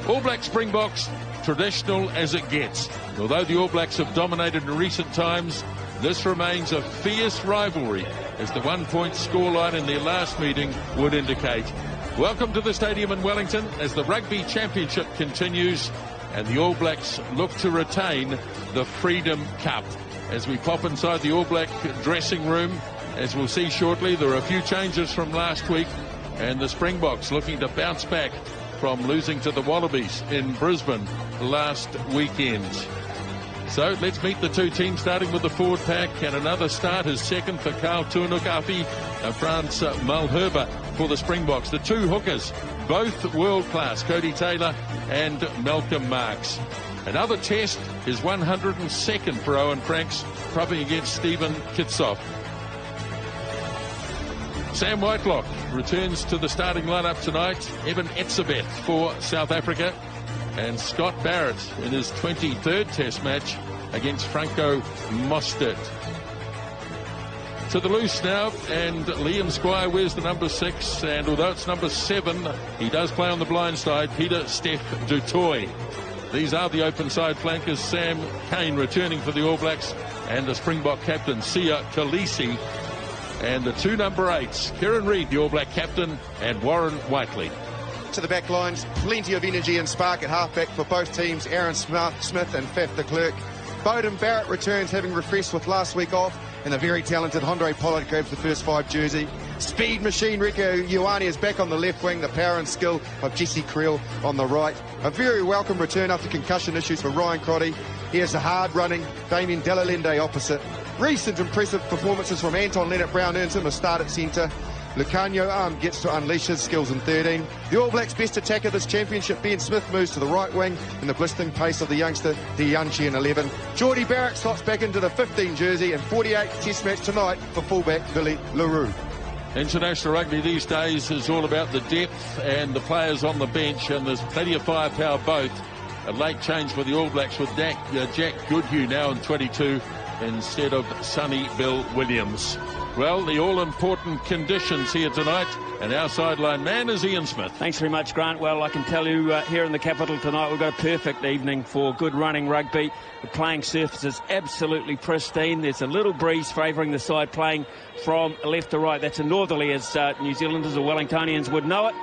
All Black Springboks, traditional as it gets. Although the All Blacks have dominated in recent times, this remains a fierce rivalry, as the 1-point scoreline in their last meeting would indicate. Welcome to the stadium in Wellington as the Rugby Championship continues and the All Blacks look to retain the Freedom Cup. As we pop inside the All Black dressing room, as we'll see shortly, there are a few changes from last week, and the Springboks looking to bounce back from losing to the Wallabies in Brisbane last weekend. So let's meet the two teams, starting with the forward pack, and another start is second for Carl Tunukafi, France Malherbe for the Springboks. The two hookers, both world-class, Cody Taylor and Malcolm Marks. Another test is 102nd for Owen Franks, propping against Stephen Kitsoff. Sam Whitelock returns to the starting lineup tonight. Evan Etzebeth for South Africa. And Scott Barrett in his 23rd test match against Franco Mostert. To the loose now, and Liam Squire wears the number 6, and although it's number 7, he does play on the blind side, Peter Steph Dutoy. These are the open side flankers, Sam Cane returning for the All Blacks, and the Springbok captain, Sia Khaleesi. And the two number 8s, Kieran Reid, the All Black captain, and Warren Whiteley. To the back lines, plenty of energy and spark at halfback for both teams, Aaron Smith and Faf de Klerk. Beauden Barrett returns, having refreshed with last week off, and the very talented Andre Pollard grabs the first 5 jersey. Speed machine Rieko Ioane is back on the left wing, the power and skill of Jesse Creel on the right. A very welcome return after concussion issues for Ryan Crotty. Here's the hard-running Damien Delalende opposite. Recent impressive performances from Anton Leonard-Brown earns him a start at centre. Lucanio gets to unleash his skills in 13. The All Blacks' best attacker this championship, Ben Smith, moves to the right wing in the blistering pace of the youngster Dianchi in 11. Geordie Barrett slots back into the 15 jersey, and 48 test match tonight for fullback Billy LaRue. International rugby these days is all about the depth and the players on the bench, and there's plenty of firepower both. A late change for the All Blacks with Jack Goodhue now in 22 instead of Sonny Bill Williams. Well, the all-important conditions here tonight, and our sideline man is Ian Smith. Thanks very much, Grant. Well, I can tell you here in the capital tonight we've got a perfect evening for good running rugby. The playing surface is absolutely pristine. There's a little breeze favouring the side playing from left to right. That's a northerly, as New Zealanders or Wellingtonians would know it.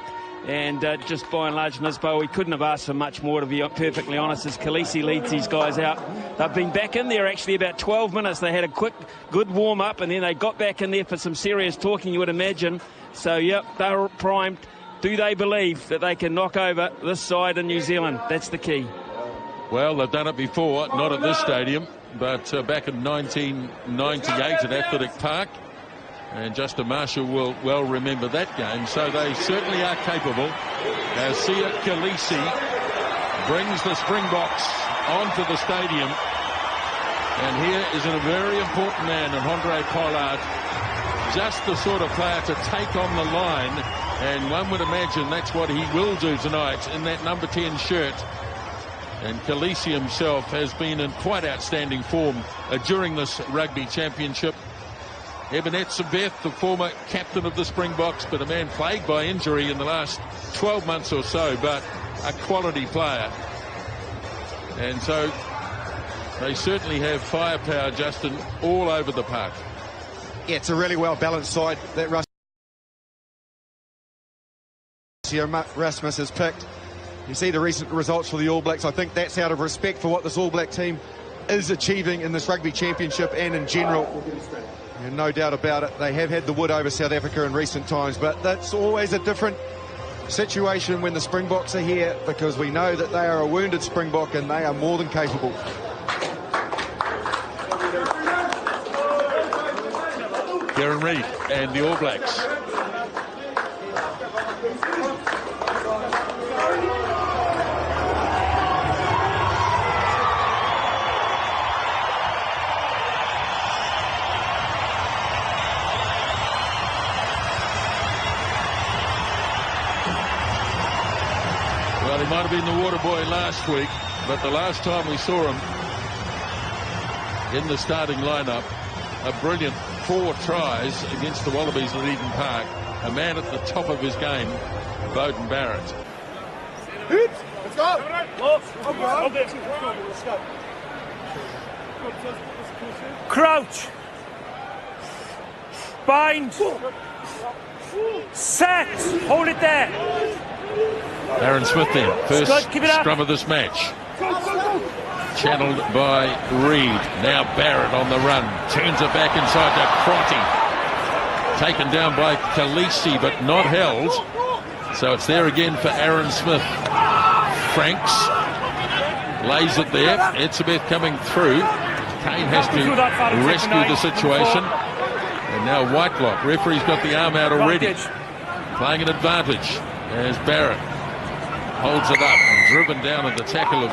And just by and large, Nisbo, we couldn't have asked for much more, to be perfectly honest, as Khaleesi leads these guys out. They've been back in there actually about 12 minutes. They had a quick, good warm-up, and then they got back in there for some serious talking, you would imagine. So, yep, they're primed. Do they believe that they can knock over this side in New Zealand? That's the key. Well, they've done it before, not at this stadium, but back in 1998 at Athletic Park. And Justin Marshall will well remember that game. So they certainly are capable. As Sia Khaleesi brings the Springboks onto the stadium. And here is a very important man in Andre Pollard. Just the sort of player to take on the line. And one would imagine that's what he will do tonight in that number 10 shirt. And Khaleesi himself has been in quite outstanding form during this rugby championship. Evan Etzebeth, the former captain of the Springboks, but a man plagued by injury in the last 12 months or so, but a quality player. And so they certainly have firepower, Justin, all over the park. Yeah, it's a really well-balanced side that Rasmus has picked. You see the recent results for the All Blacks. I think that's out of respect for what this All Black team is achieving in this rugby championship and in general. And no doubt about it, they have had the wood over South Africa in recent times, but that's always a different situation when the Springboks are here, because we know that they are a wounded Springbok and they are more than capable. Kieran Reid and the All Blacks. Well, he might have been the water boy last week, but the last time we saw him in the starting lineup, a brilliant 4 tries against the Wallabies at Eden Park. A man at the top of his game, Beauden Barrett. Let's go! Crouch. Bind. Set. Hold it there. Aaron Smith then, first scrum of this match. Channeled by Reid. Now Barrett on the run. Turns it back inside to Crotty. Taken down by Khaleesi, but not held. So it's there again for Aaron Smith. Franks lays it there. Etzebeth coming through. Kane has to rescue the situation. And now Whitelock. Referee's got the arm out already. Playing an advantage as Barrett holds it up and driven down at the tackle of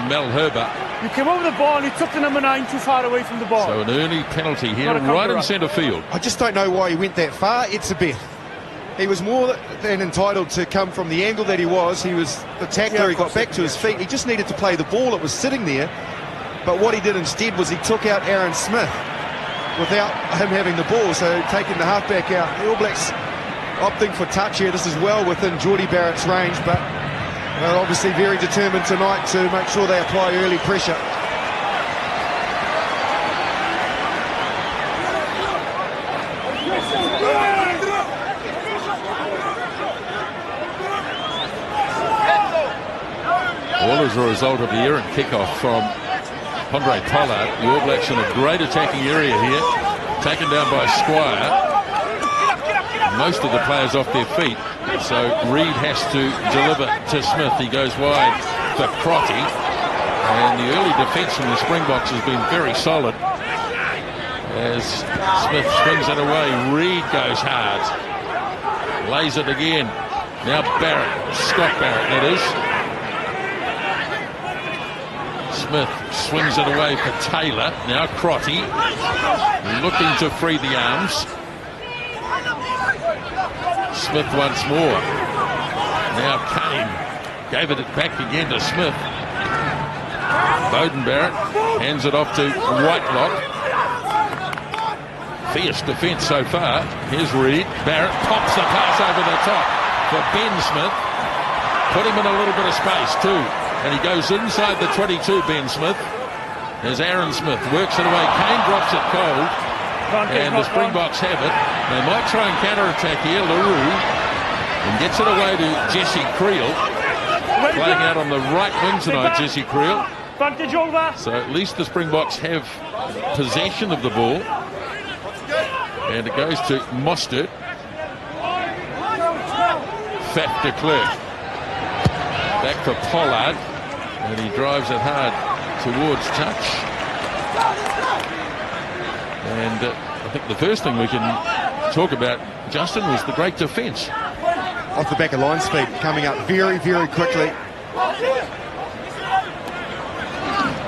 Mel Herbert. You came over the ball and you took the number 9 too far away from the ball. So an early penalty here, right in centre field. I just don't know why he went that far. Etzebeth. He was more than entitled to come from the angle that he was. He was the tackler. He got back to his feet. He just needed to play the ball. It was sitting there. But what he did instead was he took out Aaron Smith without him having the ball. So taking the halfback out. The All Blacks opting for touch here. This is well within Geordie Barrett's range, but they're obviously very determined tonight to make sure they apply early pressure. All as a result of the errant kickoff from Andre Pollard. The All Blacks in a great attacking area here. Taken down by Squire. Most of the players off their feet. So Reid has to deliver to Smith. He goes wide for Crotty. And the early defence from the Springboks has been very solid. As Smith swings it away. Reid goes hard. Lays it again. Now Barrett. Scott Barrett, that is. Smith swings it away for Taylor. Now Crotty looking to free the arms. Smith once more. Now Kane gave it back again to Smith. Beauden Barrett hands it off to Whitelock. Fierce defence so far. Here's Reid. Barrett pops the pass over the top for Ben Smith. Put him in a little bit of space too. And he goes inside the 22, Ben Smith. There's Aaron Smith, works it away. Kane drops it cold. And the Springboks have it. They might try and counter-attack here. LaRue. And gets it away to Jesse Creel. Playing out on the right wing tonight, Jesse Creel. So at least the Springboks have possession of the ball. And it goes to Mostert. Faf de Klerk. Back for Pollard. And he drives it hard towards touch. And I think the first thing we can talk about, Justin, was the great defence. Off the back of line speed, coming up very, very quickly.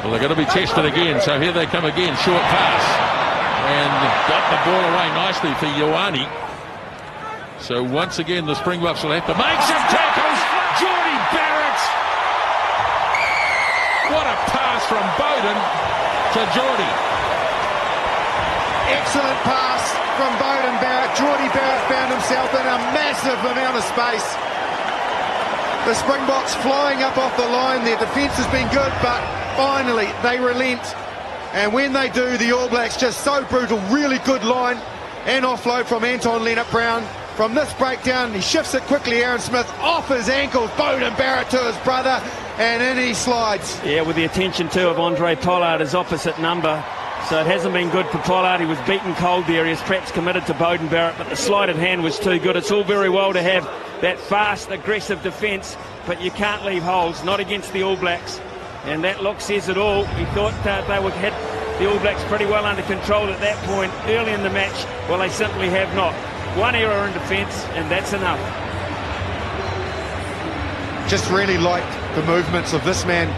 Well, they're going to be tested again, so here they come again. Short pass. And got the ball away nicely for Ioane. So once again, the Springboks will have to make some tackles. Geordie Barrett. What a pass from Beauden to Geordie. Excellent pass from Beauden Barrett. Geordie Barrett found himself in a massive amount of space. The Springboks flying up off the line. Their defence has been good, but finally they relent. And when they do, the All Blacks just so brutal. Really good line and offload from Anton Leonard-Brown. From this breakdown, he shifts it quickly. Aaron Smith off his ankles. Beauden Barrett to his brother, and in he slides. Yeah, with the attention too of Andre Pollard, his opposite number. So it hasn't been good for Pollard. He was beaten cold there. He was perhaps committed to Beauden Barrett, but the sleight of hand was too good. It's all very well to have that fast, aggressive defence, but you can't leave holes, not against the All Blacks. And that look says it all. He thought they would hit the All Blacks pretty well under control at that point early in the match. Well, they simply have not. One error in defence, and that's enough. Just really liked the movements of this man,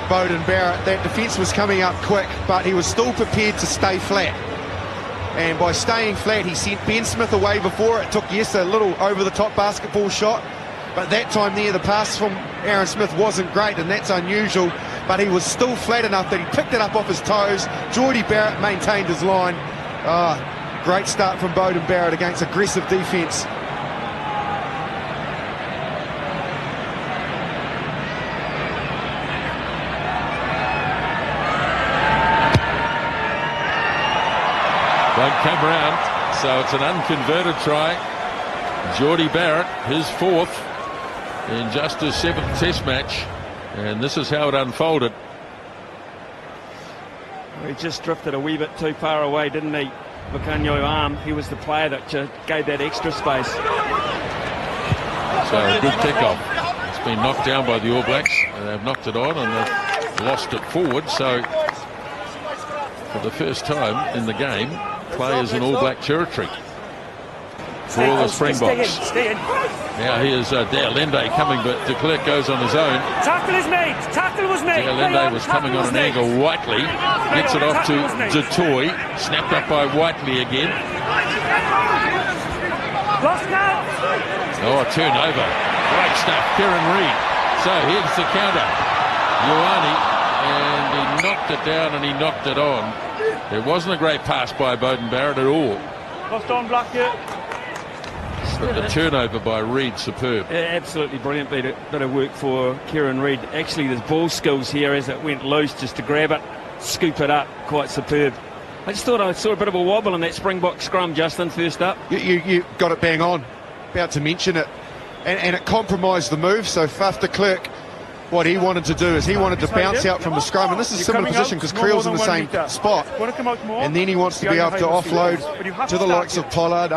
Beauden Barrett. That defence was coming up quick, but he was still prepared to stay flat. And by staying flat, he sent Ben Smith away before. It took, yes, a little over-the-top basketball shot, but that time there, the pass from Aaron Smith wasn't great, and that's unusual, but he was still flat enough that he picked it up off his toes. Geordie Barrett maintained his line. Great start from Beauden Barrett against aggressive defence. come round, so it's an unconverted try. Geordie Barrett, his 4th in just his 7th Test match, and this is how it unfolded. He just drifted a wee bit too far away, didn't he? Bukanyo arm, he was the player that gave that extra space. So a good kick-off. It's been knocked down by the All Blacks, and they've knocked it on and they've lost it forward. So for the first time in the game, play is in All Black territory for the Springboks. Stay in. Now here's Deolende coming, but de Klerk goes on his own. Tackle is made. Tackle was made. Deolende was coming on an angle. Whiteley gets it off to Detoy. Snapped up by Whiteley again. Lost now. Oh, a turnover. Great stuff. Kieran Reid. So here's the counter. Ioane, and he knocked it down and he knocked it on. It wasn't a great pass by Beauden Barrett at all. Lost on Black here. But the turnover by Reid, superb. Yeah, absolutely brilliant bit of work for Kieran Reid. Actually, there's ball skills here as it went loose, just to grab it, scoop it up. Quite superb. I just thought I saw a bit of a wobble in that Springbok scrum, Justin, first up. You got it bang on. About to mention it. And it compromised the move, so Faf de Klerk, what he wanted to do is he wanted to bounce out from the scrum, and this is a similar position because Creel's in the same spot, and then he wants to be able to offload to the likes of Pollard,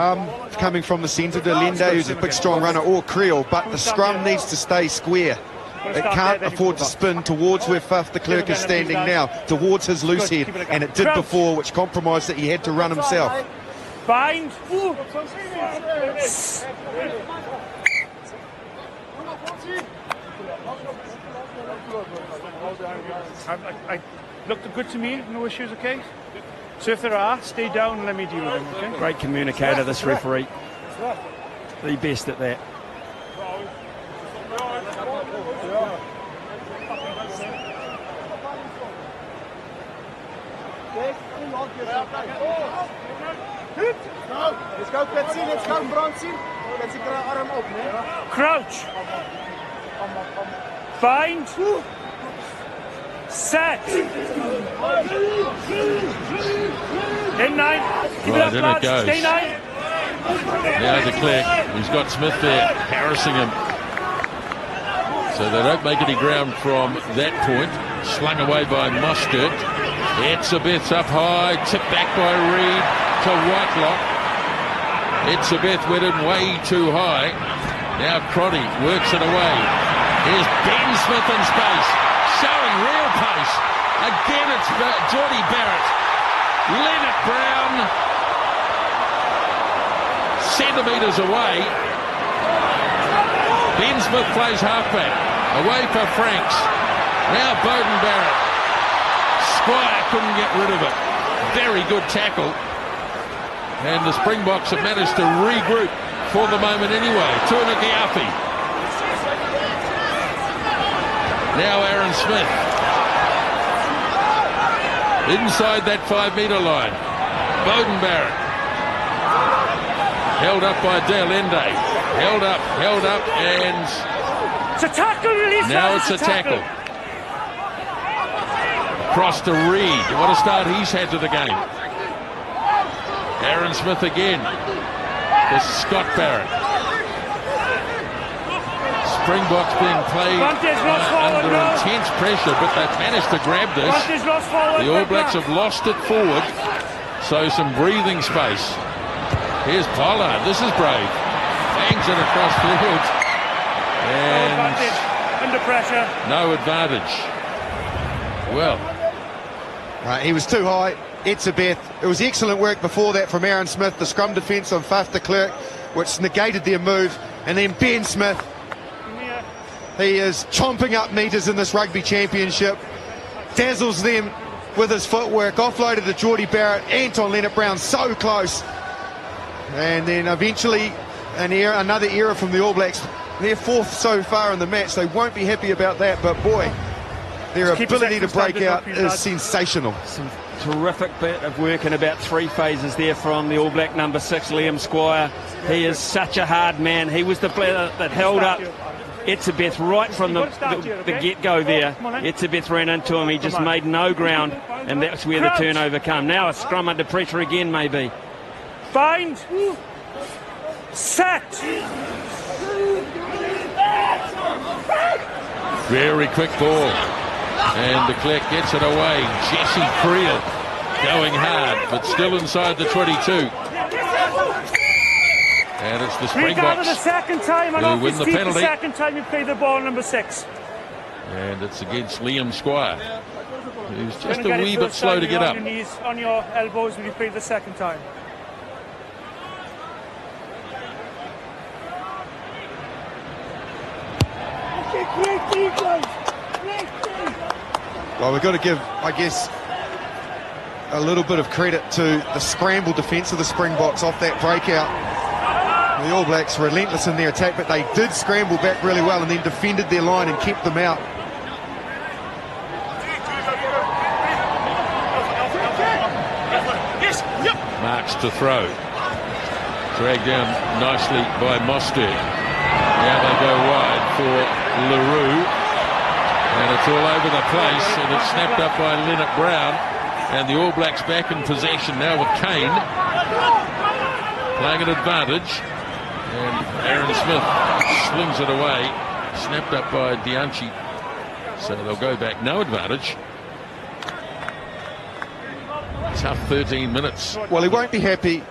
coming from the centre to Lende, who's a big strong runner, or Creel, but the scrum needs to stay square. It can't afford to spin towards where Faf de Klerk is standing now, towards his loose head, and it did before, which compromised that he had to run himself. Bind. I looked good to me, no issues, okay? So if there are, stay down and let me deal with them, okay? Great communicator, this referee. The best at that. Let's go, Betsy, let's go, Bronson. Let's get our arm up, man. Crouch. Bind. Set. In 9. Keep it up, Right, in it lads. goes. Stay 9. Now de Klerk, he's got Smith there, harassing him. So they don't make any ground from that point. Slung away by Mostert. Etzebeth's up high, tipped back by Reid to Whitelock. Etzebeth went in way too high. Now Crotty works it away. Here's Ben Smith in space, showing real pace. Again, it's Geordie Barrett. Leonard Brown, centimetres away. Ben Smith plays halfback, away for Franks. Now Beauden Barrett. Squire couldn't get rid of it. Very good tackle. And the Springboks have managed to regroup for the moment anyway. Tuanagiafi. Now Aaron Smith. Inside that 5-metre line. Beauden Barrett. Held up by Deolende. Held up, and It's a tackle, release. now it's a tackle. Across to Reid. What a start he's had to the game. Aaron Smith again. This is Scott Barrett. Springboks being played under intense pressure, but they've managed to grab this. The All Blacks have lost it forward, so some breathing space. Here's Pollard. This is brave. Bangs it across field. And under pressure. no advantage. Well, He was too high. Etzebeth. It was excellent work before that from Aaron Smith, the scrum defence on Faf de Klerk, which negated their move. And then Ben Smith. He is chomping up metres in this rugby championship. Dazzles them with his footwork. Offloaded to Geordie Barrett. Anton Leonard-Brown so close. And then eventually another error from the All Blacks. They're 4th so far in the match. They won't be happy about that, but boy, their ability to break out is sensational. Some terrific bit of work in about 3 phases there from the All Black number 6, Liam Squire. He is such a hard man. He was the player that held up Etzebeth right from the get-go there. Etzebeth ran into him. He just made no ground, and that's where the turnover come. Now a scrum under pressure again, maybe. Bind. Set. Very quick ball. And de Klerk gets it away. Jesse Creel going hard, but still inside the 22. And it's the Springboks the second time, and who win the penalty. The second time you play the ball, number 6. And it's against Liam Squire, who's just a wee bit slow to get up. On your knees, on your elbows when you play the second time. Well, we've got to give, I guess, a little bit of credit to the scramble defence of the Springboks off that breakout. The All Blacks relentless in their attack, but they did scramble back really well and then defended their line and kept them out. Marks to throw. Dragged down nicely by Mostert. Now they go wide for LaRue. And it's all over the place, and it's snapped up by Leonard Brown. And the All Blacks back in possession now with Kane playing an advantage. And Aaron Smith slings it away, snapped up by Dianchi. So they'll go back, no advantage. Tough 13 minutes. Well, he won't be happy,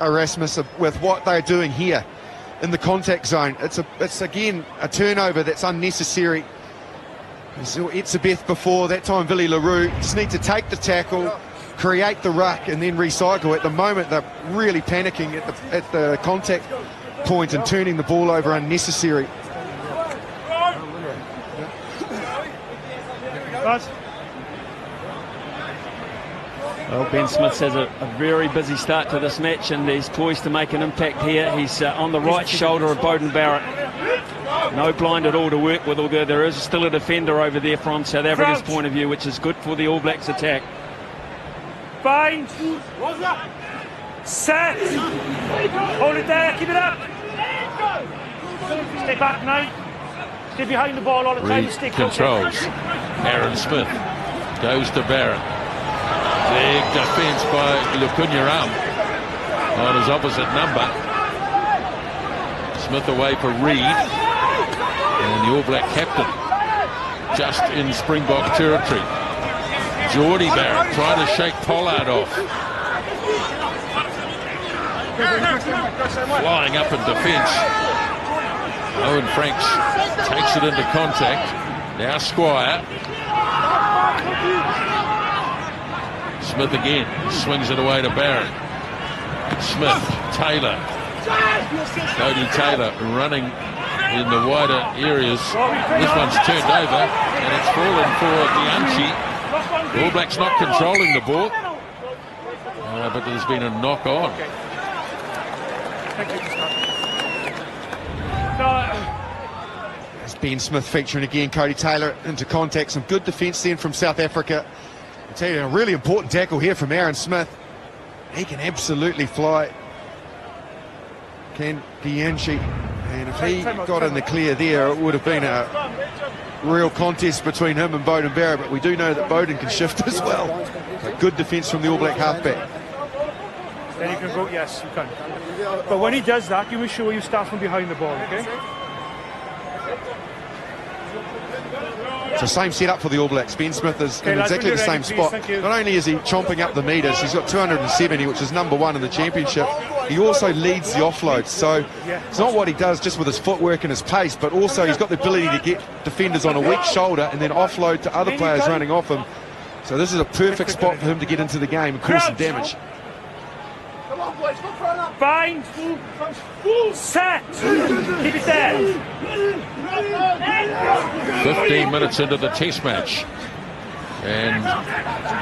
Erasmus, with what they're doing here in the contact zone. It's again a turnover that's unnecessary. We saw Etzebeth before, that time Willie LaRue. Just need to take the tackle, create the ruck and then recycle. At the moment they're really panicking at the contact point and turning the ball over unnecessary. Well, Ben Smith has a very busy start to this match and he's poised to make an impact here. He's on the right shoulder of Beauden Barrett. No blind at all to work with, although there is still a defender over there from South Africa's point of view, which is good for the All Blacks attack. Bind. Set. Hold it there, keep it up. Stay back now. Stay behind the ball all the time. Stay controls. Aaron Smith goes to Barrett. Big defence by Lukunyaram on his opposite number. Smith away for Reid. And the All Black captain just in Springbok territory. Geordie Barrett trying to shake Pollard off. Flying up in defence. Owen Franks takes it into contact. Now Squire. Smith again, swings it away to Barrett. Smith, Taylor. Cody Taylor running in the wider areas. This one's turned over and it's fallen for Dianchi. The All Blacks not controlling the ball. But there's been a knock on. There's Ben Smith featuring again. Cody Taylor into contact. Some good defence then from South Africa. I tell you, a really important tackle here from Aaron Smith. He can absolutely fly. Can Dianchi. And if he got in the clear there, it would have been a real contest between him and Beauden Barrett. But we do know that Beauden can shift as well. A good defence from the All Black halfback. Then you can go, yes, you can. But when he does that, you will show you start from behind the ball, okay? It's the same setup for the All Blacks. Ben Smith is in exactly the same spot. Not only is he chomping up the metres, he's got 270, which is #1 in the championship. He also leads the offloads. So it's not what he does just with his footwork and his pace, but also he's got the ability to get defenders on a weak shoulder and then offload to other players running off him. So this is a perfect spot for him to get into the game and cause some damage. Bind. Set. Keep it there. 15 minutes into the test match. And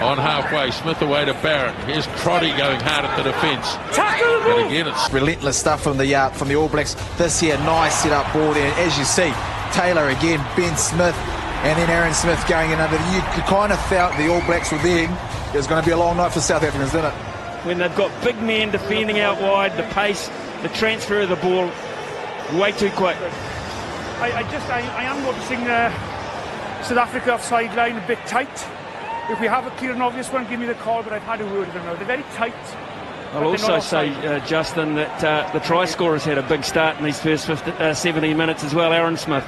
on halfway, Smith away to Barrett. Here's Trotty going hard at the defence. And again, it's relentless stuff from the All Blacks this year. Nice set-up ball there. As you see, Taylor again, Ben Smith, and then Aaron Smith going in under. You kind of felt the All Blacks were there. It was going to be a long night for South Africans, didn't it? When they've got big men defending out wide, the pace, the transfer of the ball, way too quick. I am noticing South Africa off sideline a bit tight. If we have a clear and obvious one, give me the call, but I've had a word with them now. They're very tight. I'll also say, Justin, that the try scorer's had a big start in these first 17 minutes as well, Aaron Smith.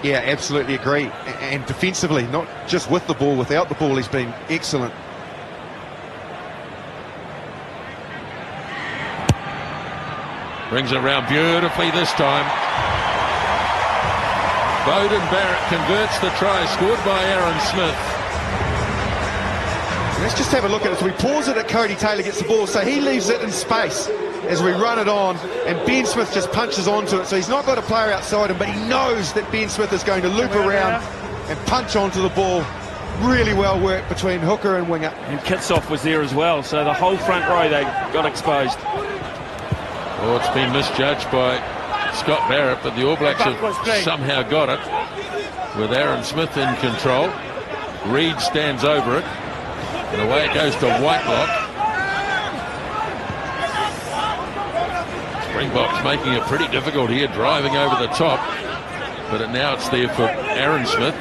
Yeah, absolutely agree. And defensively, not just with the ball, without the ball, he's been excellent. Brings it around beautifully this time. Bowden Barrett converts the try scored by Aaron Smith. Let's just have a look at it. So we pause it at Cody Taylor gets the ball, so he leaves it in space as we run it on, and Ben Smith just punches onto it. So he's not got a player outside him, but he knows that Ben Smith is going to loop around and punch onto the ball. Really well worked between hooker and winger. And Kitsoff was there as well, so the whole front row, they got exposed. Oh, it's been misjudged by Scott Barrett, but the All Blacks have somehow got it with Aaron Smith in control. Reed stands over it, and away it goes to Whitelock. Springboks making it pretty difficult here, driving over the top, but now it's there for Aaron Smith.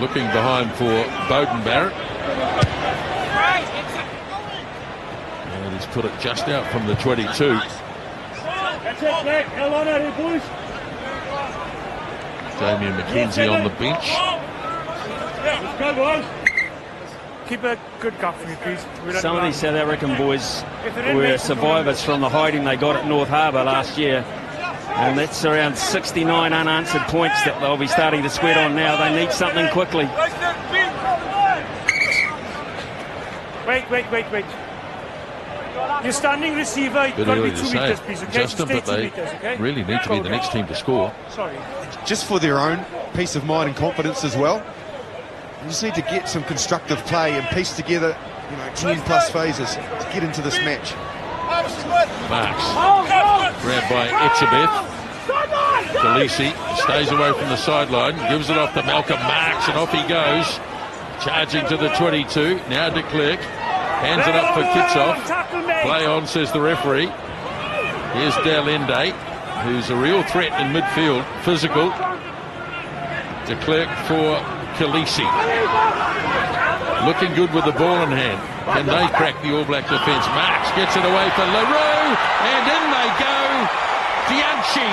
Looking behind for Bowden Barrett. And he's put it just out from the 22. That's it, Black. Hell on out here, boys. Damien McKenzie on the bench. Let's go, boys. Keep a good cup for me, please. Some of these South African boys were survivors from the hiding they got at North Harbour last year. And that's around 69 unanswered points that they'll be starting to sweat on now. They need something quickly. Wait. Your standing receiver, you've got to be 2 meters, please, okay? Justin, but they really need to be the next team to score. Sorry. Just for their own peace of mind and confidence as well. You just need to get some constructive play and piece together, 10+ phases to get into this match. Marks, grabbed by Etzebeth. Khaleesi stays away from the sideline, gives it off to Malcolm Marks, and off he goes. Charging to the 22, now de Klerk. Hands it up for Kitsoff. Play on, says the referee. Here's Dalende, who's a real threat in midfield, physical. De Klerk for Khaleesi. Looking good with the ball in hand. Can they crack the All Black defence? Marks gets it away for LaRue, and in they go. Dianchi.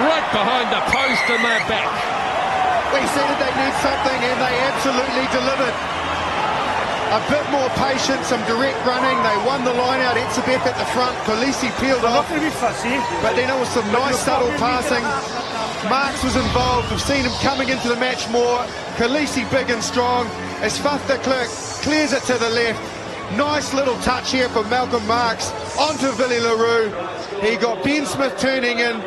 Right behind the post, and they're back. We said that they need something, and they absolutely delivered. A bit more patience, some direct running. They won the line out. Etzebeth at the front. Khaleesi peeled off. Not going to be fussy. But then there was some nice subtle passing. Marks was involved. We've seen him coming into the match more. Khaleesi big and strong. As Faf de Klerk clears it to the left. Nice little touch here from Malcolm Marks onto Willie LaRue. He got Ben Smith turning in,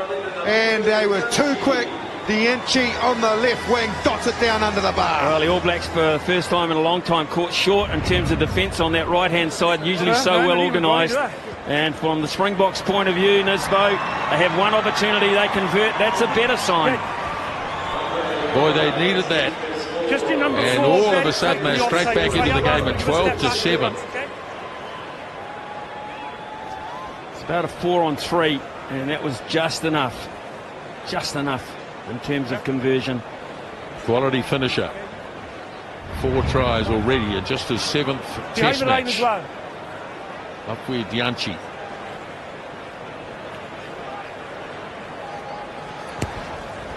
and they were too quick. Dianchi on the left wing dots it down under the bar. Well, the All Blacks for the first time in a long time caught short in terms of defence on that right-hand side, usually so well organised. And from the Springboks' point of view, Nisbo, they have one opportunity, they convert. That's a better sign. Boy, they needed that. Just in number and 4, all of a sudden they're straight back into the game at 12-7. It's about a 4-on-3, and that was just enough. Just enough in terms of conversion. Quality finisher. 4 tries already, and just his 7th test match. Well. Up with Dianchi.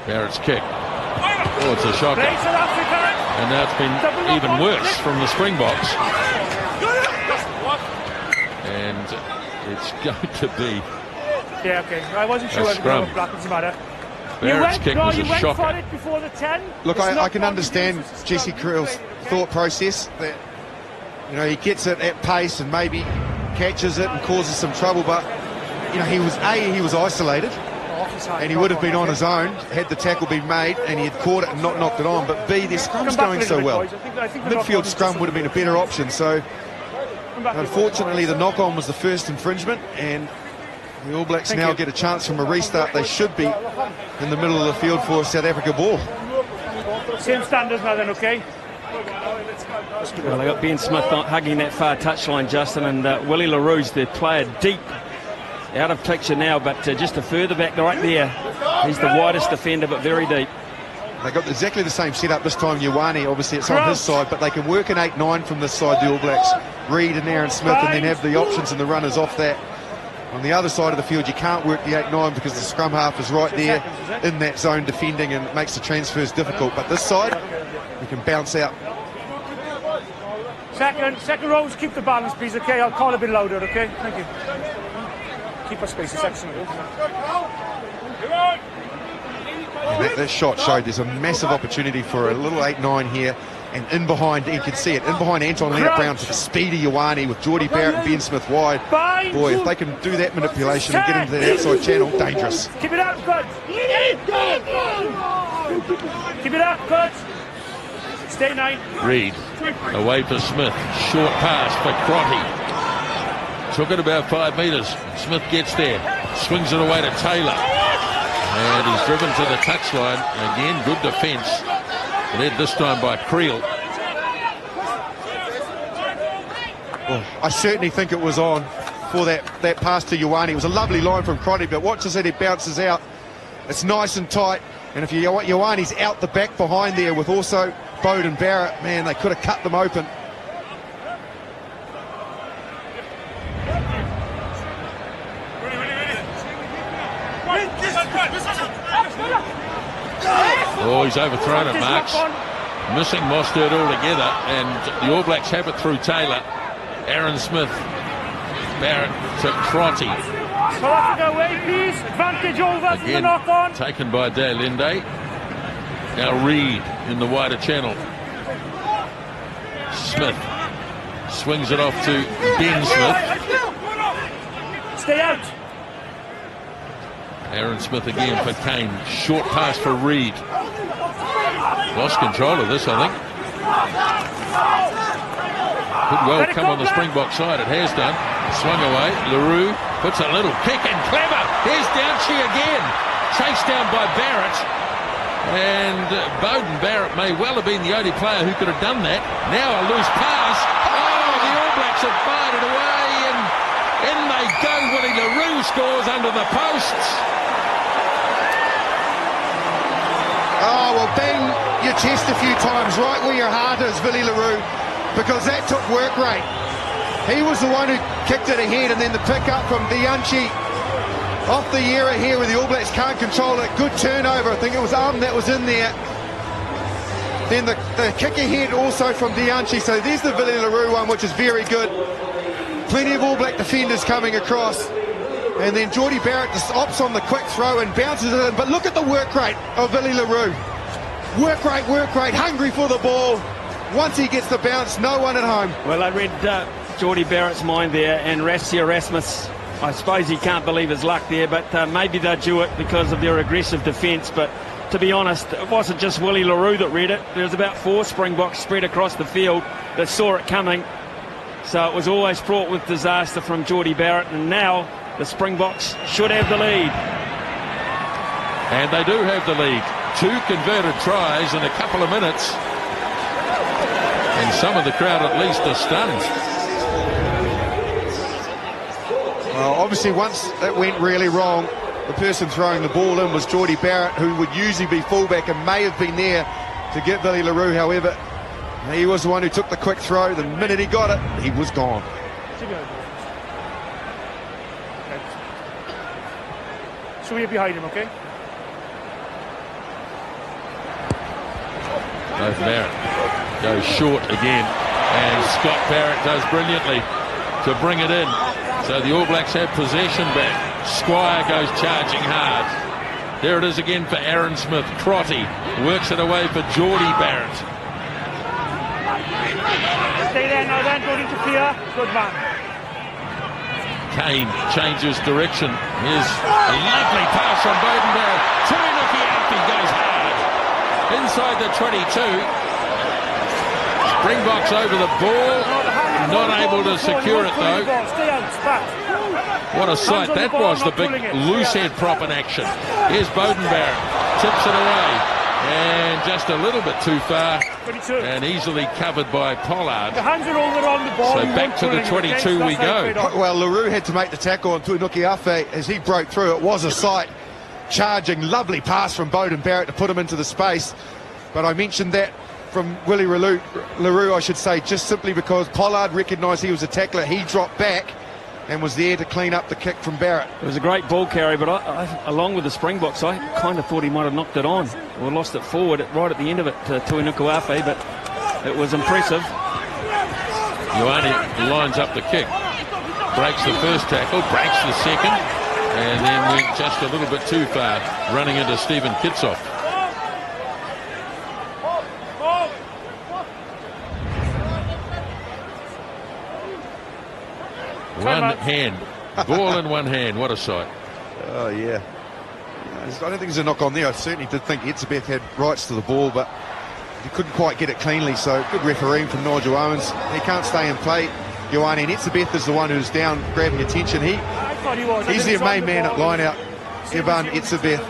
Barrett's kick. Oh, it's a shocker. And now it's been even worse from the Springboks. And it's going to be... Yeah, okay. I wasn't sure whether black was the matter. Barrett's kick was a shocker. For it before the 10. Look, I can understand Jesse Crill's thought process that, he gets it at pace and maybe catches it and causes some trouble, but, he was isolated. And he would have been on his own had the tackle been made and he had caught it and not knocked it on. But B, their scrum's going so well. Midfield scrum would have been a better option. So, unfortunately, the knock-on was the first infringement, and the All Blacks now get a chance from a restart. They should be in the middle of the field for South Africa ball. Same standards now then, okay? Well, they got Ben Smith hugging that far touchline, Justin, and Willie LaRue's the player deep. Out of picture now, but just a further back right there. He's the widest defender, but very deep. They got exactly the same setup this time. Ioane, obviously it's on his side, but they can work an 8-9 from this side, the All Blacks. Reid and Aaron Smith, and then have the options and the runners off that. On the other side of the field, you can't work the 8-9 because the scrum half is right there in that zone defending, and it makes the transfers difficult. But this side, you can bounce out. Second rows, keep the balance, please, okay? I'll call a bit louder, okay? Thank you. Keep our spaces, excellent. That shot showed there's a massive opportunity for a little 8-9 here, and in behind, you can see it, in behind Anton Lienert-Brown to the speedy Ioane with Geordie Barrett and Ben Smith wide. Boy, if they can do that manipulation and get into that outside channel, dangerous. Keep it up, good. Keep it up, good. Stay 9. Reid away for Smith. Short pass for Crotty. Took it about 5 metres. Smith gets there. Swings it away to Taylor. And he's driven to the touchline. Again, good defence. Led this time by Creel. Well, I certainly think it was on for that pass to Ioane. It was a lovely line from Crotty, but watch as he bounces out. It's nice and tight. And if Ioane's out the back behind there with also Beauden Barrett, man, they could have cut them open. Oh, he's overthrown it, Marks. Missing Mostert altogether, and the All Blacks have it through Taylor. Aaron Smith. Barrett to Crotty. South Africa away, please. Advantage over from the knock-on. Taken by De Linde. Now Reid in the wider channel. Smith swings it off to Ben Smith. Stay out. Aaron Smith again for Kane. Short pass for Reid. Lost control of this, I think. Could well come on the Springbok side. It has done. Swung away. LaRue puts a little kick in. Clever. Here's Downshy again. Chased down by Barrett. And Beauden Barrett may well have been the only player who could have done that. Now a loose pass. Oh, the All Blacks have fired it away. And in they go. Willie LaRue scores under the posts. Oh, well, bang your chest a few times, right where your heart is, Willie LaRue, because that took work rate. He was the one who kicked it ahead, and then the pick up from Downshy off the era here where the All Blacks can't control it. Good turnover. I think it was that was in there. Then the kick ahead also from Downshy. So there's the Willie LaRue one, which is very good. Plenty of All Black defenders coming across. And then Geordie Barrett just opts on the quick throw and bounces it in. But look at the work rate of Willie LaRue. Work rate, hungry for the ball. Once he gets the bounce, no one at home. Well, I read Geordie Barrett's mind there, and Rassie Erasmus, I suppose he can't believe his luck there, but maybe they'll do it because of their aggressive defence. But to be honest, it wasn't just Willie LaRue that read it. There was about 4 Springboks spread across the field that saw it coming. So it was always fraught with disaster from Geordie Barrett, and now the Springboks should have the lead. And they do have the lead. 2 converted tries in a couple of minutes. And some of the crowd at least are stunned. Well, obviously once it went really wrong, the person throwing the ball in was Geordie Barrett, who would usually be fullback and may have been there to get Willie LaRue. However, he was the one who took the quick throw. The minute he got it, he was gone. So we're behind him, okay? Both Barrett goes short again, and Scott Barrett does brilliantly to bring it in. So the All Blacks have possession back. Squire goes charging hard. There it is again for Aaron Smith. Crotty works it away for Geordie Barrett. Stay there now then, don't interfere. Good man. Kane changes direction. Here's a lovely pass from Beauden Barrett. Tuinuki Alfie goes hard. Inside the 22. Springboks over the ball. Not able to secure it though. What a sight that was, the big loose head prop in action. Here's Beauden Barrett. Tips it away. And just a little bit too far. 22. And easily covered by Pollard. The hands are over on the ball. So back to the 22 we go. Well, LaRue had to make the tackle on Tuinuki Afe as he broke through. It was a sight. charging, lovely pass from Bowden Barrett to put him into the space. But I mentioned that from Willie LaRue, I should say, just simply because Pollard recognised he was a tackler. He dropped back and was there to clean up the kick from Barrett. It was a great ball carry, but I along with the Springboks, I kind of thought he might have knocked it on or lost it forward right at the end of it to Tuinukuafe, but it was impressive. Ioane lines up the kick, breaks the first tackle, breaks the second, and then went just a little bit too far, running into Stephen Kitsoff. One hand, ball in one hand. What a sight. Oh, yeah. I don't think there's a knock on there. I certainly did think Etzebeth had rights to the ball, but he couldn't quite get it cleanly. So good refereeing from Nigel Owens. He can't stay in play. Ioane, and Etzebeth is the one who's down grabbing attention. He's their main man at line-out, Evan Etzebeth.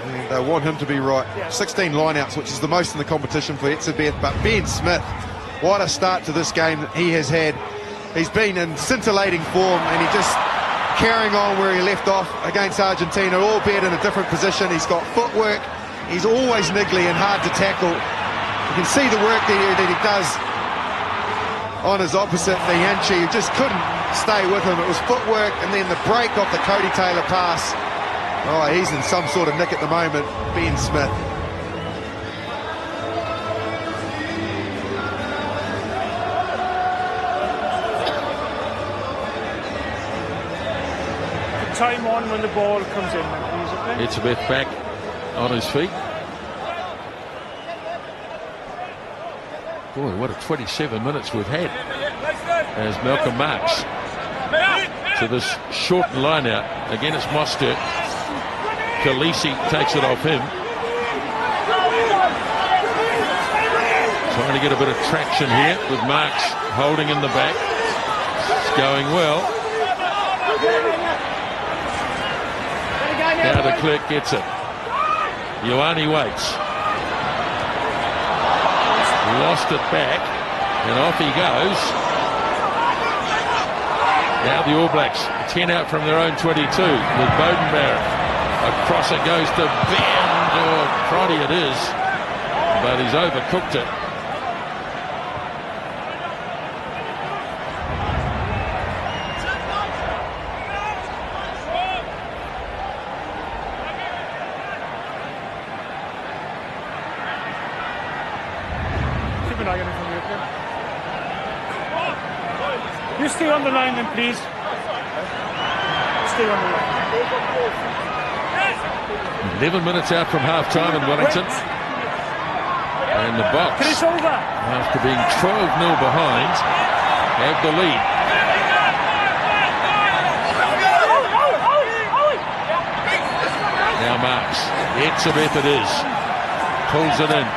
And they want him to be right. 16 line-outs, which is the most in the competition for Etzebeth. But Ben Smith, what a start to this game that he has had. He's been in scintillating form, and he just carrying on where he left off against Argentina, albeit in a different position. He's got footwork. He's always niggly and hard to tackle. You can see the work that he does on his opposite, Nianchi, who just couldn't stay with him. It was footwork, and then the break off the Cody Taylor pass. Oh, he's in some sort of nick at the moment, Ben Smith. Time on when the ball comes in, please, okay? Etzebeth back on his feet. Boy, what a 27 minutes we've had as Malcolm marks to this short line out. Again, it's Mostert. Khaleesi takes it off him. Trying to get a bit of traction here with Marks holding in the back. It's going well. Now de Klerk gets it. Ioane waits. Lost it back, and off he goes. Now the All Blacks, 10 out from their own 22 with Bowden Barrett. Across it goes to Bend, or Crotty it is, but he's overcooked it. You stay on the line then, please. Stay on the line. 11 minutes out from half-time in Wellington. And the Box, after being 12-0 behind, have the lead. Now Marks. Etzebeth it is. Pulls it in.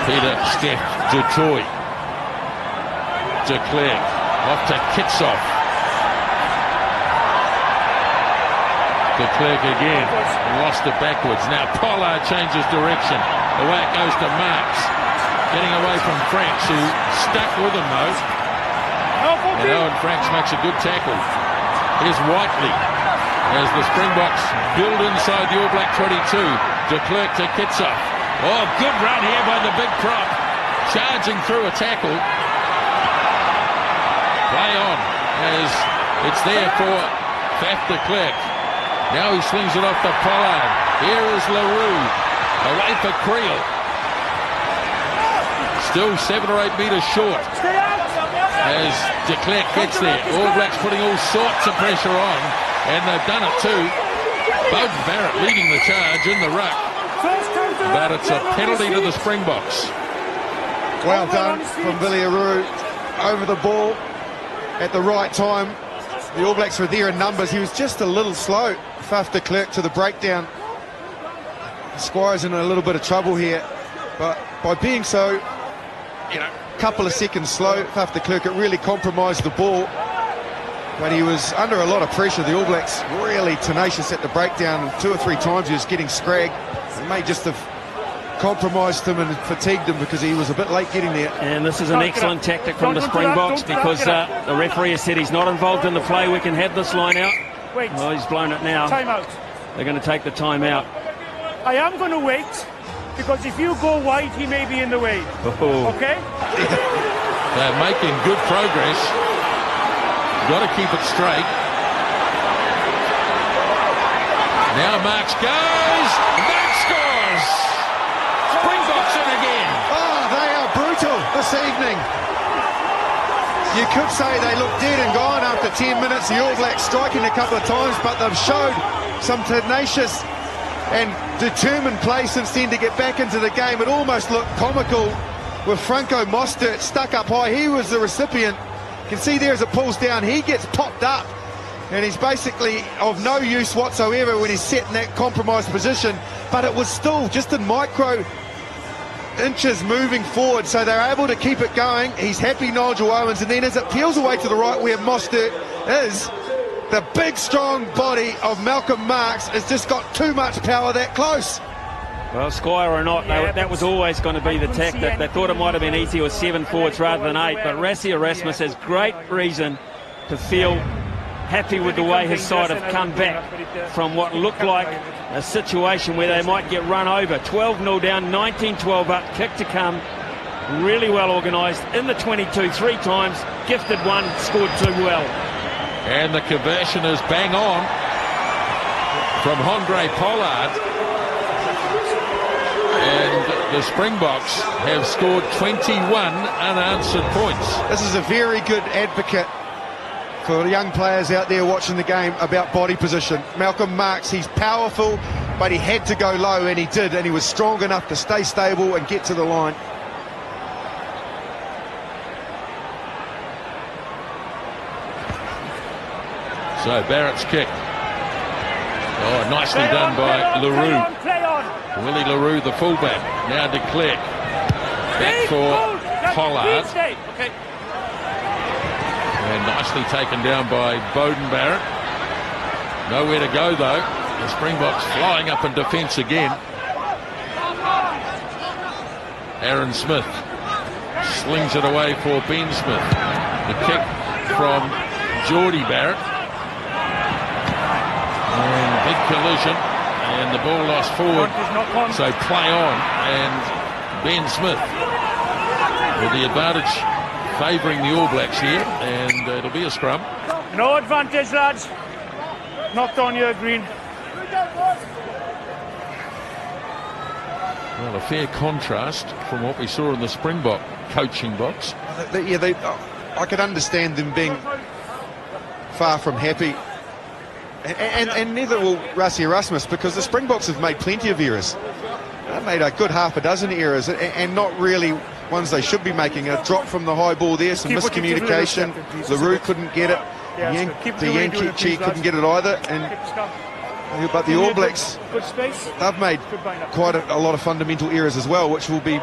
Peter, Steph, Dutoy, de Klerk, off to Kitsoff. De Klerk again, lost it backwards. Now Pollard changes direction. Away it goes to Marks, getting away from Franks, who stuck with him though. And Owen Franks makes a good tackle. Here's Whiteley as the Springboks build inside the All Black 22. De Klerk to Kitsoff. Oh, good run here by the big prop. Charging through a tackle. Play on as it's there for Faf de Klerk. Now he swings it off to Pollard. Here is LaRue. Away for Creel. Still 7 or 8 metres short as de Klerk gets there. All Blacks putting all sorts of pressure on, and they've done it too. Bowden Barrett leading the charge in the ruck. But it's a penalty to the Springboks. Well done from Billy Aruru. Over the ball at the right time. The All Blacks were there in numbers. He was just a little slow. Faf de Klerk to the breakdown. Squire's in a little bit of trouble here. But by being so, a couple of seconds slow, Faf de Klerk, it really compromised the ball. But he was under a lot of pressure. The All Blacks really tenacious at the breakdown. 2 or 3 times he was getting scragged. It may just have compromised him and fatigued him because he was a bit late getting there. And this is an excellent tactic from the Springboks because the referee has said he's not involved in the play. We can have this line out. Wait. Well, he's blown it now. Time out. They're going to take the time out. I am going to wait because if you go wide, he may be in the way. Oh. Okay? They're making good progress. Got to keep it straight. Now Marks goes. That scores. Springboks in again. Oh, they are brutal this evening. You could say they look dead and gone after 10 minutes. The All Blacks striking a couple of times, but they've showed some tenacious and determined play since then to get back into the game. It almost looked comical with Franco Mostert stuck up high. He was the recipient. You can see there as it pulls down, he gets popped up and he's basically of no use whatsoever when he's set in that compromised position, but it was still just in micro inches moving forward, so they're able to keep it going. He's happy, Nigel Owens, and then as it peels away to the right where Mostert is, the big strong body of Malcolm Marks has just got too much power that close. Well, Squire or not, that was always going to be the tactic. They thought it might have been easy with 7 forwards rather than 8, but Rassie Erasmus has great reason to feel happy with the way his side have come back from what looked like a situation where they might get run over. 12-0 down, 19-12 up, kick to come. Really well organised in the 22 3 times, gifted 1, scored 2 well. And the conversion is bang on from Andre Pollard. And the Springboks have scored 21 unanswered points. This is a very good advocate for young players out there watching the game about body position. Malcolm Marks, he's powerful, but he had to go low, and he did, and he was strong enough to stay stable and get to the line. So Barrett's kick. Oh, nicely done by LaRue. Willie LaRue, the fullback. Now de Klerk. Back for Pollard. And nicely taken down by Beauden Barrett. Nowhere to go though. The Springboks flying up in defence again. Aaron Smith slings it away for Ben Smith. The kick from Geordie Barrett. And big collision. And the ball lost forward. So play on. And Ben Smith with the advantage favouring the All Blacks here, and it'll be a scrum. No advantage, lads. Knocked on your green. Well, a fair contrast from what we saw in the Springbok coaching box. I could understand them being far from happy, and neither will Rassie Erasmus, because the Springboks have made plenty of errors. They've made a good half a dozen errors, and not really ones they should be making. A drop from the high ball there, some miscommunication. LaRue couldn't get it. The Yankee couldn't get it either. But the All Blacks, they've made quite a lot of fundamental errors as well, which will be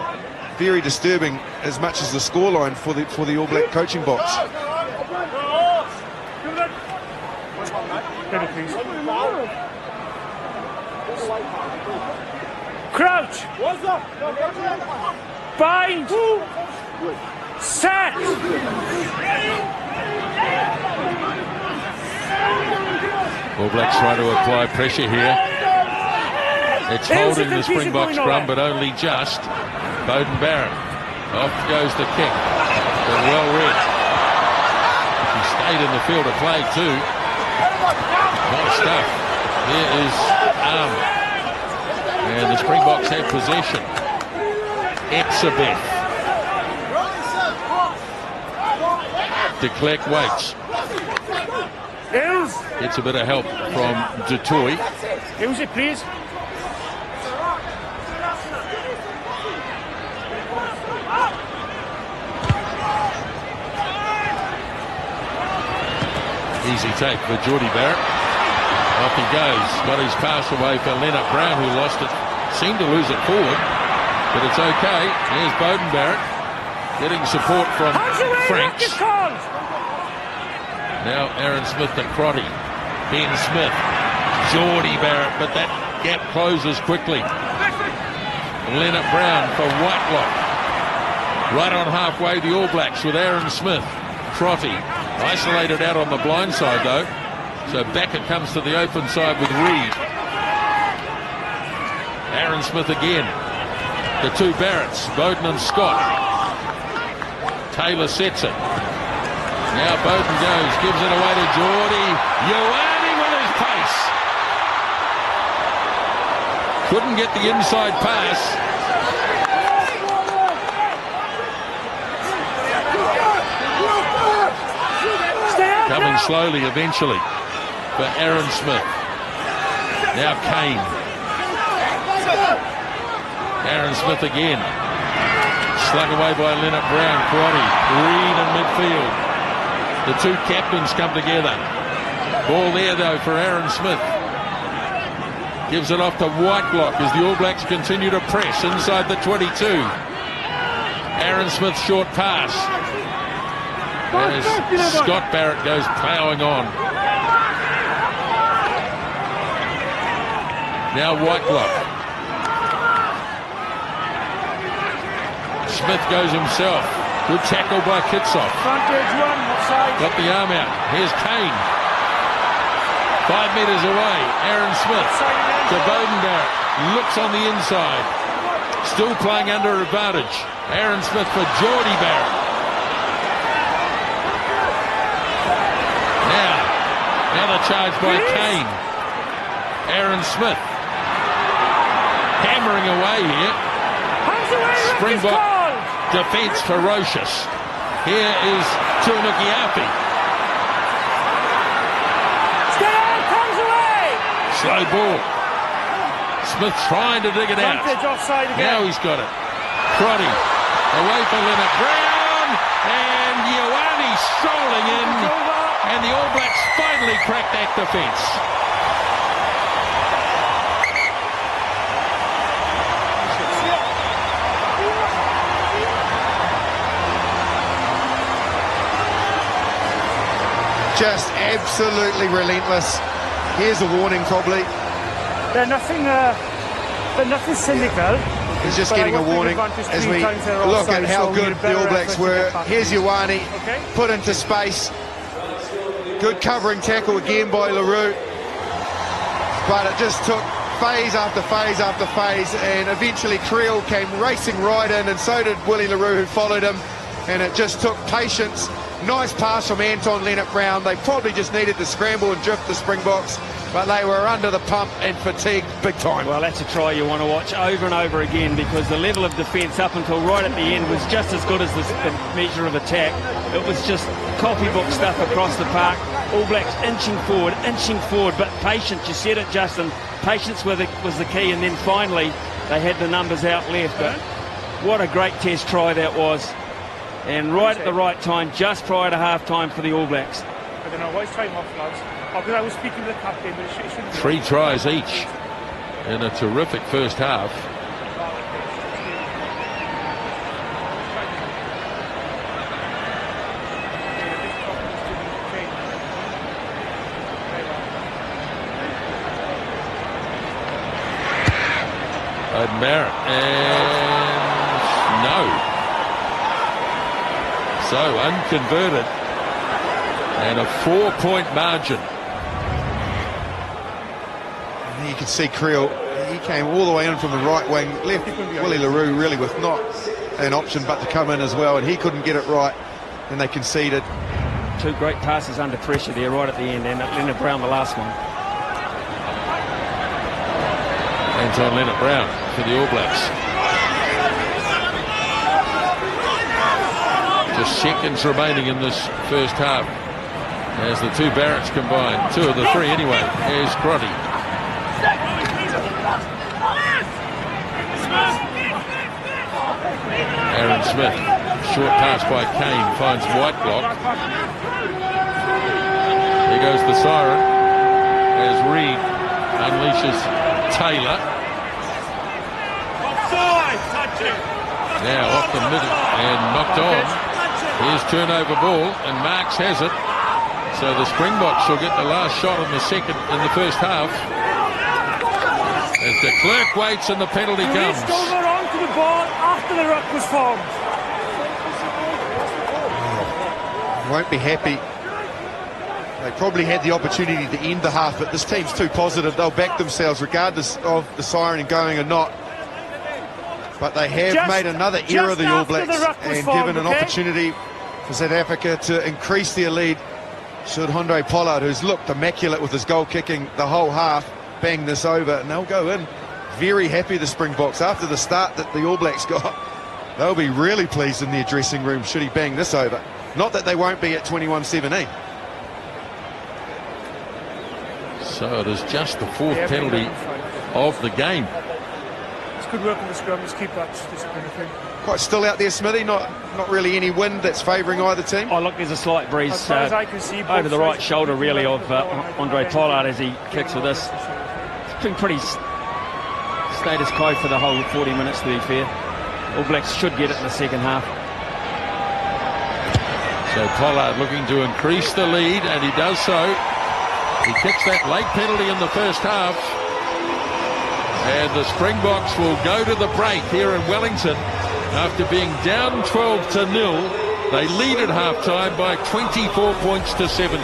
very disturbing as much as the scoreline for the All Black coaching box. Crouch. Bind. Set. All Blacks trying to apply pressure here. It's holding the Springbok scrum, but only just. Beauden Barrett. Off goes the kick. But well read. He stayed in the field of play too. Nice stuff. There is arm. And the Springboks have possession. Epsabeth. De Klerk waits. Gets a bit of help from Du Toit. Use it, please. Easy take for Geordie Barrett. Off he goes. Got his pass away for Leonard Brown, who lost it. Seemed to lose it forward, but it's okay. Here's Beauden Barrett getting support from Franks. Now Aaron Smith to Crotty. Ben Smith. Geordie Barrett, but that gap closes quickly. Leonard Brown for Whitelock. Right on halfway, the All Blacks with Aaron Smith. Trotty isolated out on the blind side though. So back it comes to the open side with Reed. Aaron Smith again. The two Barretts, Bowden and Scott. Taylor sets it. Now Bowden goes, gives it away to Geordie. Ioane with his pace. Couldn't get the inside pass. Coming slowly eventually for Aaron Smith. Now Kane. Aaron Smith again. Slung away by Leonard Brown. Quaddy. Reed in midfield. The two captains come together. Ball there though for Aaron Smith. Gives it off to Whitelock as the All Blacks continue to press inside the 22. Aaron Smith short pass. As Scott Barrett goes ploughing on. Now Whitelock. Smith goes himself. Good tackle by Kitsoff. Got the arm out. Here's Kane. 5 metres away. Aaron Smith to Bowden Barrett. Looks on the inside. Still playing under advantage. Aaron Smith for Geordie Barrett. Now the charge by Kane. Aaron Smith. Hammering away here. Springbok defence ferocious. Here is Tuanukuafi. Slow ball. Smith trying to dig it out. Now he's got it. Crotty away for Leonard Brown. And Ioane strolling in. And the All Blacks finally cracked that defence. Just absolutely relentless. Here's a warning probably. They're nothing cynical. He's just getting a warning as we look at how good the All Blacks were. Here's Ioane, put into space. Good covering tackle again by LaRue. But it just took phase after phase after phase, and eventually Creel came racing right in, and so did Willie LaRue, who followed him. And it just took patience. Nice pass from Anton Leonard-Brown. They probably just needed to scramble and drift the Springboks, but they were under the pump and fatigued big time. Well, that's a try you want to watch over and over again, because the level of defence up until right at the end was just as good as the measure of attack. It was just copybook stuff across the park. All Blacks inching forward, but patience. You said it, Justin. Patience was the key, and then finally they had the numbers out left. But what a great test try that was. And right at the right time, just prior to half-time for the All Blacks. I don't know, why is time off, lads? Because I was speaking to the captain, but it shouldn't be. 3 tries each in a terrific first half. Barrett, and no. So unconverted, and a 4-point margin. And you can see Creel, he came all the way in from the right wing, left Willie LaRue really with not an option but to come in as well, and he couldn't get it right, and they conceded. 2 great passes under pressure there right at the end, and Leonard Brown the last one. Anton Leonard Brown for the All Blacks. Just seconds remaining in this first half as the 2 Barretts combine. 2 of the 3 anyway. Here's Crotty. Aaron Smith. Short pass by Kane. Finds Whitelock. Here goes the siren as Reed unleashes Taylor. Now off the middle and knocked on. Here's turnover ball, and Marks has it. So the Springboks shall get the last shot in the first half. As de Klerk waits and the penalty comes. ball after the ruck was formed. Won't be happy. They probably had the opportunity to end the half, but this team's too positive. They'll back themselves regardless of the siren going or not. But they have made another error, the All Blacks, and given an opportunity for South Africa to increase their lead. Should Andre Pollard, who's looked immaculate with his goal kicking the whole half, bang this over, and they'll go in very happy, the Springboks, after the start that the All Blacks got. They'll be really pleased in their dressing room should he bang this over. Not that they won't be at 21-17. So it is just the fourth penalty of the game. It's good work in the scrum, just keep that discipline, I think. Quite still out there, Smithy, not really any wind that's favouring either team. Oh, look, there's a slight breeze As far as I can see, over the right shoulder, really, of Andre Pollard as he kicks with this. It's been pretty status quo for the whole 40 minutes, to be fair. All Blacks should get it in the second half. So Pollard looking to increase the lead, and he does so. He kicks that late penalty in the first half. And the Springboks will go to the break here in Wellington. After being down 12-0, they lead at half-time by 24 points to 17.